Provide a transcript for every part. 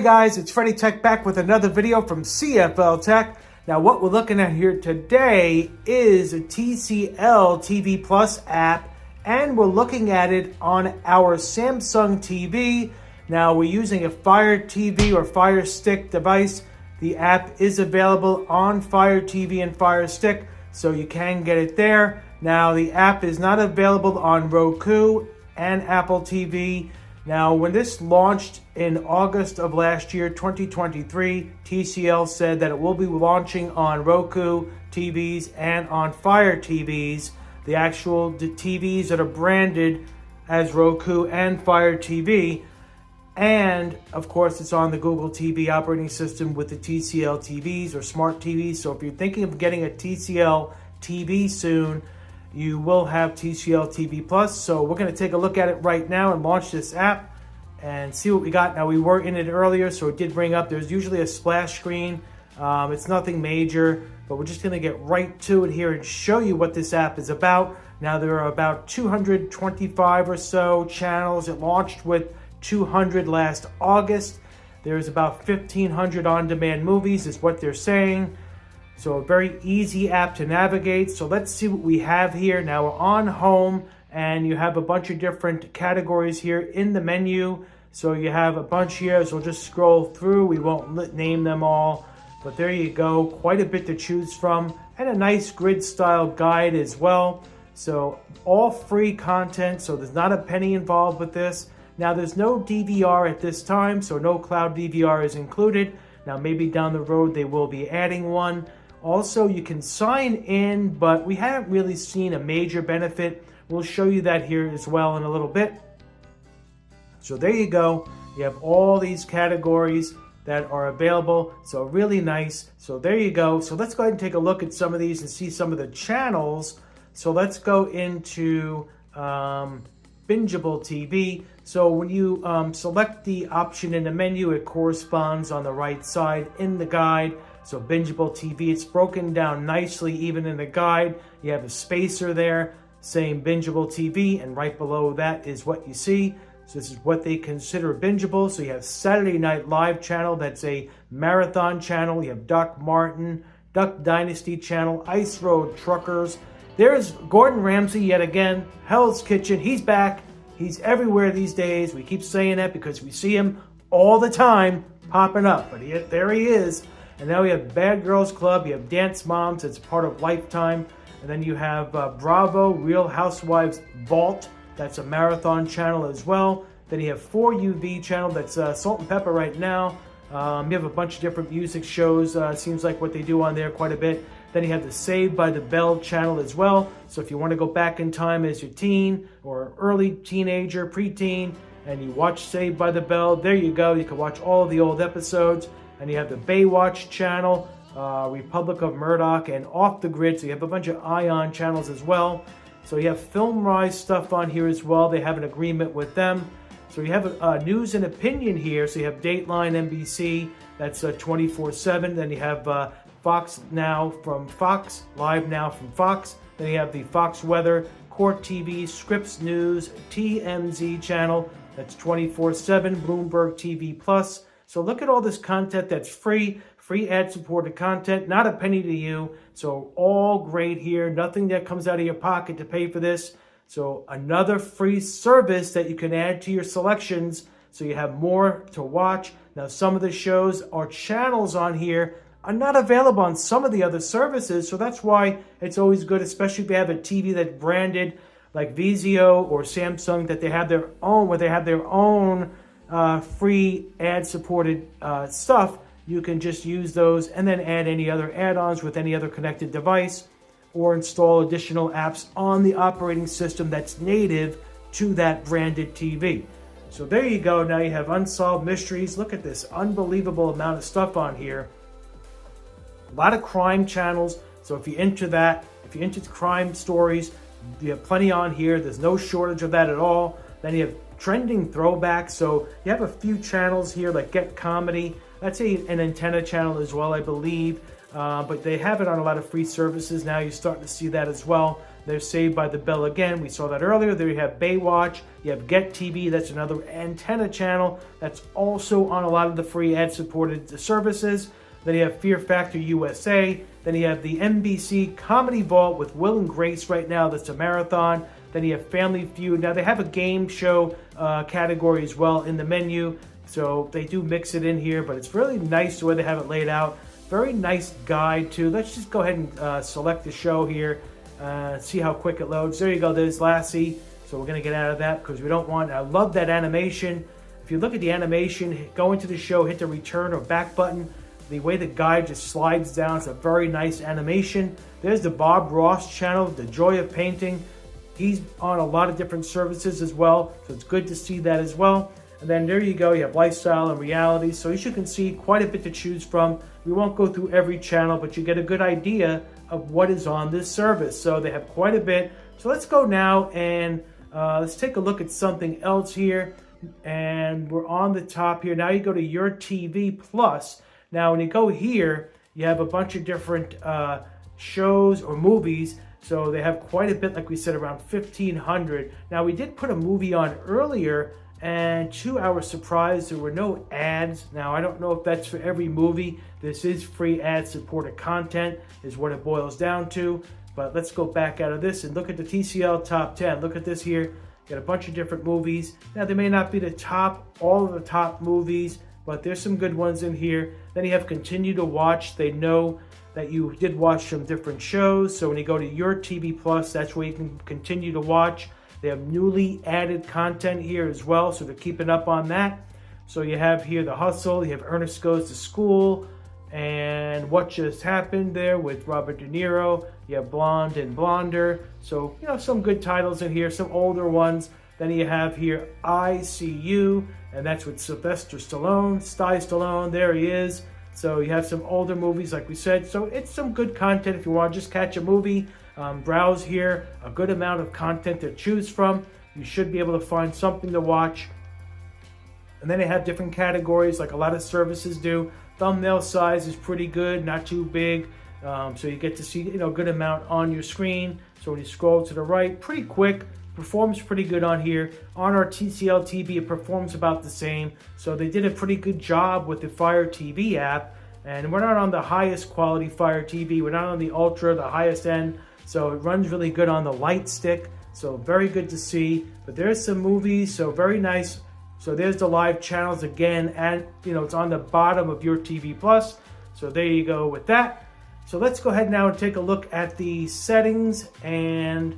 guys, it's Freddie Tech back with another video from CFL-TECH. Now what we're looking at here today is a TCL TV Plus app, and we're looking at it on our Samsung TV. Now we're using a Fire TV or Fire Stick device. The app is available on Fire TV and Fire Stick, so you can get it there. Now the app is not available on Roku and Apple TV. Now, when this launched in August of last year, 2023, TCL said that it will be launching on Roku TVs and on Fire TVs, the actual TVs that are branded as Roku and Fire TV. And, of course, it's on the Google TV operating system with the TCL TVs or smart TVs. So if you're thinking of getting a TCL TV soon, you will have TCL TV Plus. So we're going to take a look at it right now and launch this app and see what we got. Now, we were in it earlier, so it did bring up, there's usually a splash screen. It's nothing major, but we're just going to get right to it here and show you what this app is about. Now, there are about 225 or so channels. It launched with 200 last August. There's about 1,500 on-demand movies is what they're saying. So a very easy app to navigate. So let's see what we have here. Now we're on home, and you have a bunch of different categories here in the menu. So you have a bunch here, so we'll just scroll through. We won't name them all, but there you go. Quite a bit to choose from, and a nice grid style guide as well. So all free content, so there's not a penny involved with this. Now there's no DVR at this time, so no cloud DVR is included. Now maybe down the road they will be adding one. Also, you can sign in, but we haven't really seen a major benefit. We'll show you that here as well in a little bit. So there you go. You have all these categories that are available. So really nice. So there you go. So let's go ahead and take a look at some of these and see some of the channels. So let's go into Bingeable TV. So when you select the option in the menu, it corresponds on the right side in the guide. So Bingeable TV, it's broken down nicely even in the guide. You have a spacer there saying Bingeable TV, and right below that is what you see. So this is what they consider bingeable. So you have Saturday Night Live channel, that's a marathon channel. You have Doc Martin, Duck Dynasty channel, Ice Road Truckers. There's Gordon Ramsay yet again, Hell's Kitchen, he's back. He's everywhere these days. We keep saying that because we see him all the time popping up, but there he is. And now we have Bad Girls Club, you have Dance Moms, it's part of Lifetime. And then you have Bravo, Real Housewives Vault, that's a marathon channel as well. Then you have 4UV channel, that's Salt and Pepper right now. You have a bunch of different music shows, seems like what they do on there quite a bit. Then you have the Saved by the Bell channel as well. So if you want to go back in time as your teen or early teenager, preteen, and you watch Saved by the Bell, there you go. You can watch all of the old episodes. And you have the Baywatch channel, Republic of Murdoch, and Off the Grid. So you have a bunch of Ion channels as well. So you have FilmRise stuff on here as well. They have an agreement with them. So you have news and opinion here. So you have Dateline NBC, that's 24/7. Then you have Fox Now from Fox, Live Now from Fox. Then you have the Fox Weather, Court TV, Scripps News, TMZ channel, that's 24/7, Bloomberg TV Plus. So look at all this content that's free ad-supported content, not a penny to you. So all great here, nothing that comes out of your pocket to pay for this. So another free service that you can add to your selections so you have more to watch. Now some of the shows or channels on here are not available on some of the other services. So that's why it's always good, especially if you have a TV that's branded like Vizio or Samsung, that they have their own, where they have their own free ad-supported stuff. You can just use those and then add any other add-ons with any other connected device, or install additional apps on the operating system that's native to that branded TV. So there you go. Now you have Unsolved Mysteries. Look at this unbelievable amount of stuff on here. A lot of crime channels. So if you're into that, if you're into crime stories, you have plenty on here. There's no shortage of that at all. Then you have trending throwbacks. So you have a few channels here like Get Comedy. That's an antenna channel as well, I believe. But they have it on a lot of free services now. You're starting to see that as well. They're Saved by the Bell again. We saw that earlier. There you have Baywatch. You have Get TV. That's another antenna channel that's also on a lot of the free ad-supported services. Then you have Fear Factor USA. Then you have the NBC Comedy Vault with Will and Grace right now. That's a marathon. Then you have Family Feud. Now they have a game show category as well in the menu. So they do mix it in here, but it's really nice the way they have it laid out. Very nice guide too. Let's just go ahead and select the show here. See how quick it loads. There you go. There's Lassie. So we're going to get out of that because we don't want... I love that animation. If you look at the animation, go into the show, hit the return or back button. The way the guide just slides down, it's a very nice animation. There's the Bob Ross channel, The Joy of Painting. He's on a lot of different services as well, so it's good to see that as well. And then there you go, you have Lifestyle and Reality. So as you can see, quite a bit to choose from. We won't go through every channel, but you get a good idea of what is on this service. So they have quite a bit. So let's go now and let's take a look at something else here. And we're on the top here. Now you go to Your TV Plus. Now, when you go here, you have a bunch of different shows or movies. So they have quite a bit, like we said, around 1,500. Now, we did put a movie on earlier, and to our surprise, there were no ads. Now, I don't know if that's for every movie. This is free ad-supported content, is what it boils down to. But let's go back out of this and look at the TCL Top 10. Look at this here. Got a bunch of different movies. Now, they may not be the top, all of the top movies, but there's some good ones in here. Then you have Continue to Watch. They know that you did watch some different shows. So when you go to Your TV Plus, that's where you can continue to watch. They have newly added content here as well, so they're keeping up on that. So you have here The Hustle. You have Ernest Goes to School and What Just Happened there with Robert De Niro. You have Blonde and Blonder. So, you know, some good titles in here, some older ones. Then you have here I See You, and that's with Sylvester Stallone. There he is. So you have some older movies, like we said. So it's some good content if you want to just catch a movie. Browse here, a good amount of content to choose from. You should be able to find something to watch. And then they have different categories, like a lot of services do. Thumbnail size is pretty good, not too big. So you get to see, you know, a good amount on your screen. So when you scroll to the right, pretty quick. Performs pretty good on here. On our TCL TV, it performs about the same. So they did a pretty good job with the Fire TV app. And we're not on the highest quality Fire TV. We're not on the Ultra, the highest end. So it runs really good on the light stick. So very good to see. But there's some movies, so very nice. So there's the live channels again. And, you know, it's on the bottom of Your TV Plus. So there you go with that. So let's go ahead now and take a look at the settings. And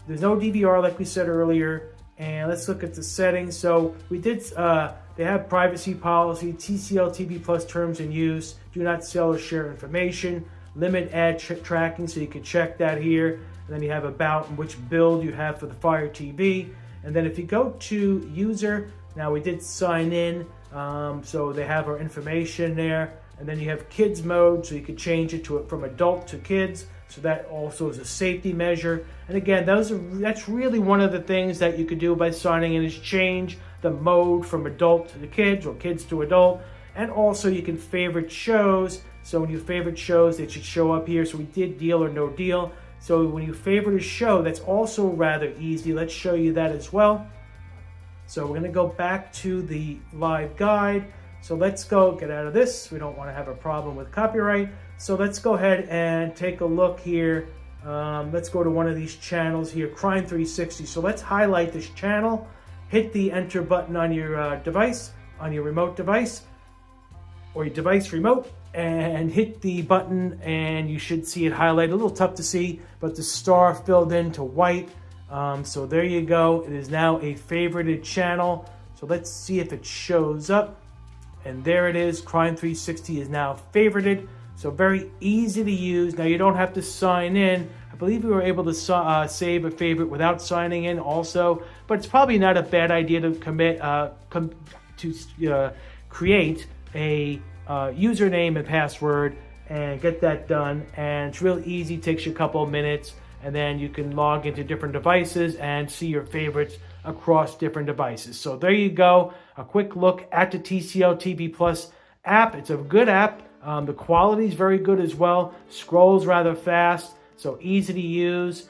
there's no DVR like we said earlier. And let's look at the settings. So we did, they have privacy policy, TCL TV Plus terms and use, do not sell or share information, limit ad tracking, so you can check that here. And then you have about and which build you have for the Fire TV. And then if you go to user, now we did sign in, so they have our information there. And then you have kids mode, so you could change it to from adult to kids. So that also is a safety measure. And again, that's really one of the things that you could do by signing in is change the mode from adult to the kids or kids to adult. And also you can favorite shows. So when you favorite shows, they should show up here. So we did Deal or No Deal. So when you favorite a show, that's also rather easy. Let's show you that as well. So we're gonna go back to the live guide. So let's go get out of this. We don't want to have a problem with copyright. So let's go ahead and take a look here. Let's go to one of these channels here, Crime 360. So let's highlight this channel. Hit the enter button on your device, on your remote device, or your device remote, and hit the button and you should see it highlighted. A little tough to see, but the star filled into white. So there you go. It is now a favorited channel. So let's see if it shows up. And there it is. Crime 360 is now favorited. So very easy to use. Now you don't have to sign in. I believe we were able to save a favorite without signing in also. But it's probably not a bad idea to create a username and password and get that done. And it's real easy. Takes you a couple of minutes. And then you can log into different devices and see your favorites across different devices. So there you go. A quick look at the TCL TV Plus app. It's a good app. The quality is very good as well. Scrolls rather fast, so easy to use.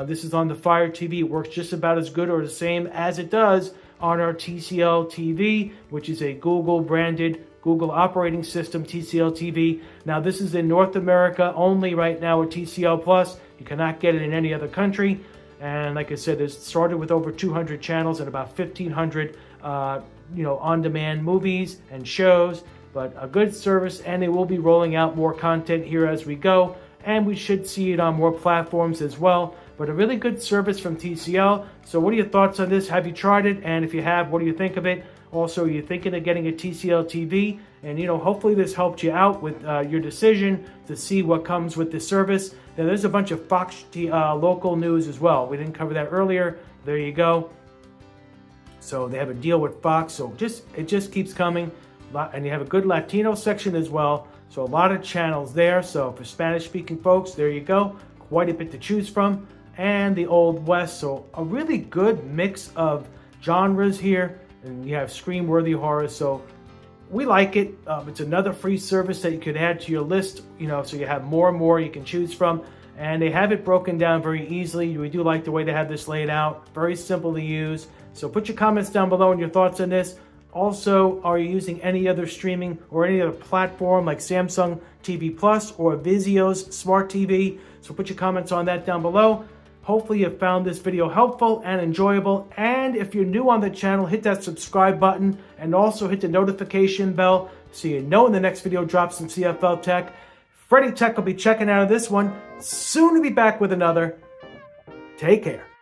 This is on the Fire TV. It works just about as good or the same as it does on our TCL TV, which is a Google branded Google operating system, TCL TV. Now this is in North America only right now with TCL Plus. You cannot get it in any other country. And like I said, it started with over 200 channels and about 1,500 on-demand movies and shows. But a good service, and they will be rolling out more content here as we go. And we should see it on more platforms as well. But a really good service from TCL. So what are your thoughts on this? Have you tried it? And if you have, what do you think of it? Also, are you thinking of getting a TCL TV? And, hopefully this helped you out with your decision to see what comes with this service. Now, there's a bunch of Fox local news as well. We didn't cover that earlier. There you go. So they have a deal with Fox. So it just keeps coming. And you have a good Latino section as well. So a lot of channels there. So for Spanish-speaking folks, there you go. Quite a bit to choose from. And the Old West. So a really good mix of genres here. And you have screen-worthy horror. So we like it. It's another free service that you could add to your list. So you have more and more you can choose from. And they have it broken down very easily. We do like the way they have this laid out. Very simple to use. So put your comments down below and your thoughts on this. Also, are you using any other streaming or any other platform like Samsung TV Plus or Vizio's Smart TV? So put your comments on that down below. Hopefully you found this video helpful and enjoyable. And if you're new on the channel, hit that subscribe button and also hit the notification bell so you know when the next video drops from CFL Tech. Freddie Tech will be checking out of this one. Soon to be back with another. Take care.